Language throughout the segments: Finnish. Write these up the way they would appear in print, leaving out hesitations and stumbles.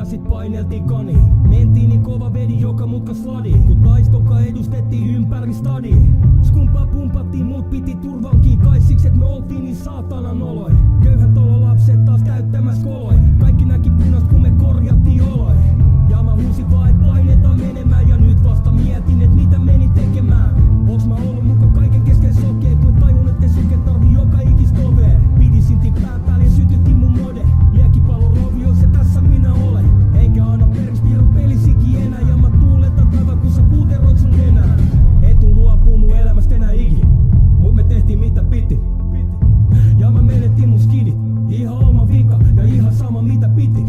sit paineltiin kani. Mentiin niin kova vedi joka mutka sladi, kun taistonkaan edustettiin ympäri stadi. Skumpaa pumpattiin, mut piti turvankin kai siksi et me oltiin niin saatanan oloin. Köyhät ololapset taas täyttämäs koloi. Kaikki näki punast kun me korjattiin oloi. Ja mä huusin vaan et painetaan menemään, ja nyt vasta mietin et mitä menin tekemään. Onks mä ollut muka kaiken kesken sokee, kun tajun et syke tarvii joka ikistä ovea. Pidi silti pää päälle ja sytytti mun mode. Liekkipallon rovioissa tässä minä olen. Eikä anna periksi piirro pelisiki enää, ja mä tuuletan taivaan kun sä puuterot sun enää. Et tuu luopuu mun elämästä enää ikin, mut me tehtiin mitä piti. Ja mä menetin mun skidit, ihan oma vika ja ihan sama mitä piti.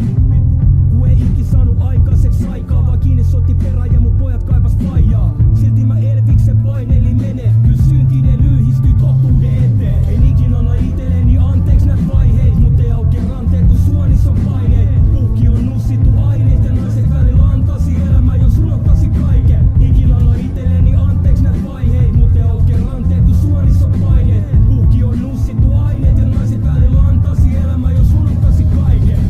Ku ei ikin saanut aikaiseks aikaa, vaan kiinni sotti perään ja mun pojat kaivas faijaa. Silti mä elviksen paineili menee, kyl syntinen yhdistyy totuuden eteen. En ikin anna itelleni anteeks näet vaiheet, mut ei aukee ranteet kun suonis on paineet. Puhki on nussittu aineet ja naiset välillä antasi elämää jos unohtasi kaiken. Ikin anna itelleni anteeks näet vaiheet, mut ei aukee ranteet kun suonis on paineet. Puhki on nussittu aineet ja naiset välillä antasi elämää jos unohtasi kaiken.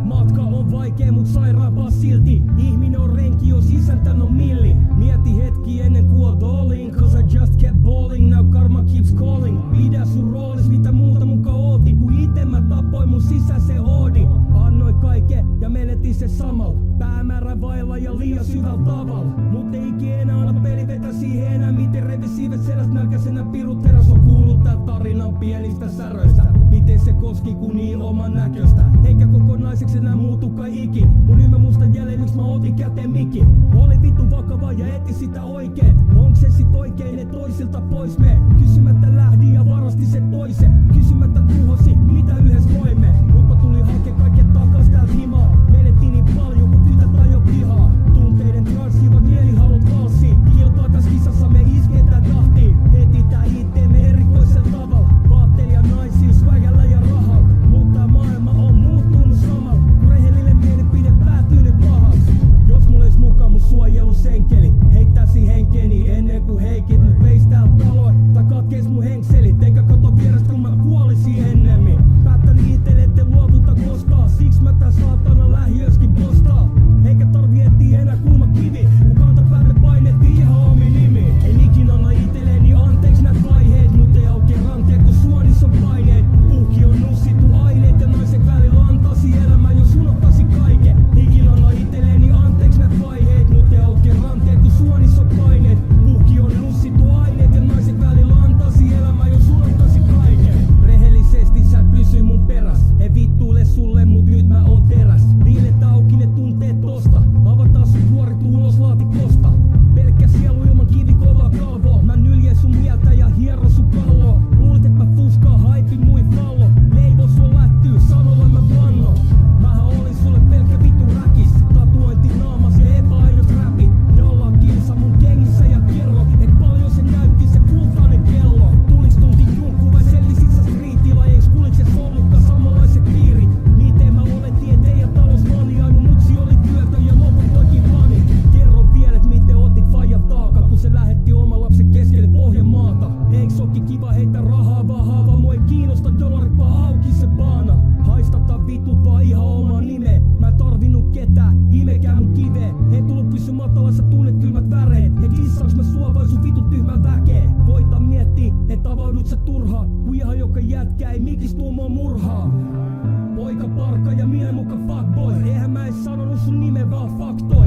Matka on vaikee mut sairaanpaa silti. Ihminen on renki jos isäntän on milli. Mieti hetki ennen kuin oot all in, cause I just kept balling, now karma keeps calling. Pidä sun roolis mitä muuta muka ooti, kun ite mä tapoin mun sisäisen oodi. Annoin kaiken ja menetin se samalla, päämäärä vailla ja liian syvällä tavalla. Mut ei ikin enää anna peli vetä siihen enää, miten revisiivet selästä nälkäisenä pirut teräs. On kuullut tää tarinan pienistä säröistä, miten se koski kun niin oman näköistä. Eikä kokonaiseksi enää muutu kai ikin, mun nyt mä muistan jälleen yks mä otin käteen mikin. Oli vittu vakava ja eti sitä oikeet, onks se sit oikein ne toisilta pois me. Kysymättä lähdin ja varasti se toisen, kysymättä tuhosi mitä yhdessä voimme. Mut mä tulin hakee kaiken takas täältä himaa, menettiin niin paljon kun tytöt ajo pihaa. Tunteiden transsivat mielihalot valsii, kilpaa täs kisassa me isketään tahtiin. Etitään itteemme erikoisella tavalla, vaattelia naisia swagällä ja rahalla. Mutta maailma on muuttunut samalla, kun rehellinen mielipide päätyy ne pahaks. Jos mulla ois mukaan mun suojelusenkeli, heittäisi henkeeni ennen kuin heikit mut veis täältä taloin. Tai katkeis mun henkselit, eikä kato vierestä kun mä kuolisin ennemmin. Päättäni itelle ette luovuta koskaan, siks mä tää saatana lähiöskin postaa. Eikä tarvi etsiä enää kulmakivi, kun kantapäälle painettiin ihan omi nimi. En ikin anna itelleni anteeks näet vaiheet, mut ei aukee ranteet kun suonis on paineet. Puhki on nussittu aineet ja naisen välillä antasi elämää jos unohtasi kaiken. Ikin anna itelleni anteeks näet vaiheet, mut ei aukee ranteet kun suonis on paineet. Puhki on nussittu aineet ja naisen välillä antasi elämää jos unohtasi kaiken. Rehellisesti sä pysy mun peräs, en vittuile sulle mut nyt mä oon teräs. Viilet auki ne tunteet tosta, avataan sun kuoritu ulos laatikosta. Pelkkä sielu ilman kivikovaa kalvoa, mä nyljen sun mieltä ja hiero sun kalloa. Luulet et mä fuskaa haipin muin fallo, leivo sua lättyy sanolla mä vannon. Mähän olin sulle pelkkä vittu räkis, tatuointi naamas ja epäaidot räpit. Dalla kilsa mun kengissä ja kerro, et paljon se näytti se kultainen kello. Tuliks tunti junkku vai sellisit sä striitillä, eiks kuuliks et ollutkaan samanlaiset piirit. Miten mä oletin et teidän talous mania, mun mutsi oli työtä ja lopun poikin pani. Kerro vielä et miten otit faijat taaka, kun se lähetti oman lapsen keskelle Pohjanmaata. Eiks ookin kiva heittää rahaa vaan haava, mua ei kiinnosta dollarit vaan auki se baana. Haistata vitut vaan ihan omaa nimeä, mä en tarvinnut ketään, imekää mun kivee. En tullut pysy matalassa, tunnet kylmät väreet. He kissaks mä sua vai sun vitut tyhmän väkee. Koita miettii, et avaudut sä turhaa, kun ihan joka jätkä ei mikis tuo mua murhaa. Poika parka ja minä muka fuckboy, eihän mä ees sanonut sun nimen vaan faktoi.